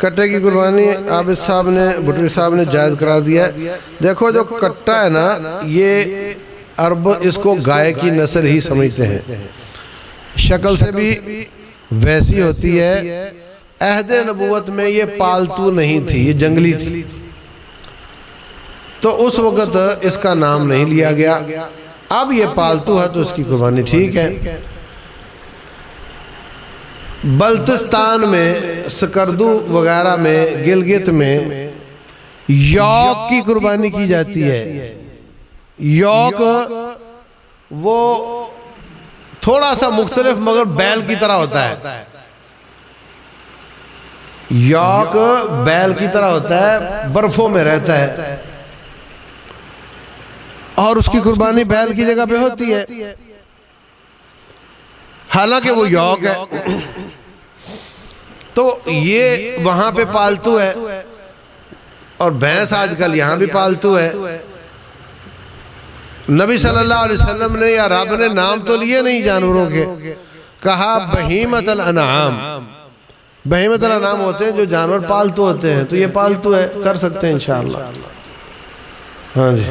कट्टे की कुर्बानी आबिद साहब ने, भुट्टी साहब ने जायज़ करार दिया है। देखो जो कट्टा है ना, ये अरब इसको गाय की नस्ल ही समझते हैं, शक्ल से भी वैसी होती है। अहदे नबूवत में ये पालतू नहीं थी, ये जंगली थी, तो उस वक़्त इसका नाम नहीं लिया गया। अब ये पालतू है तो इसकी कुर्बानी ठीक है। बल्तिस्तान में, सकरदू वगैरह में, गिलगित में यौक की कुर्बानी की जाती है। यौक वो थोड़ा सा मुख्तलिफ मगर बैल की तरह होता है। यौक बैल की तरह होता है, बर्फों में रहता है और उसकी कुर्बानी बैल की जगह पे होती है, हालांकि वो यौक है। तो ये वहां पे पालतू है और भैंस आजकल यहां भी पालतू है। नबी सल्लल्लाहु अलैहि वसल्लम ने या रब ने नाम तो लिए नहीं जानवरों के, कहा बहीमतल अनाम। बहीमतल अनाम होते हैं जो जानवर पालतू होते हैं, तो ये पालतू है, कर सकते हैं इंशाअल्लाह। हाँ जी।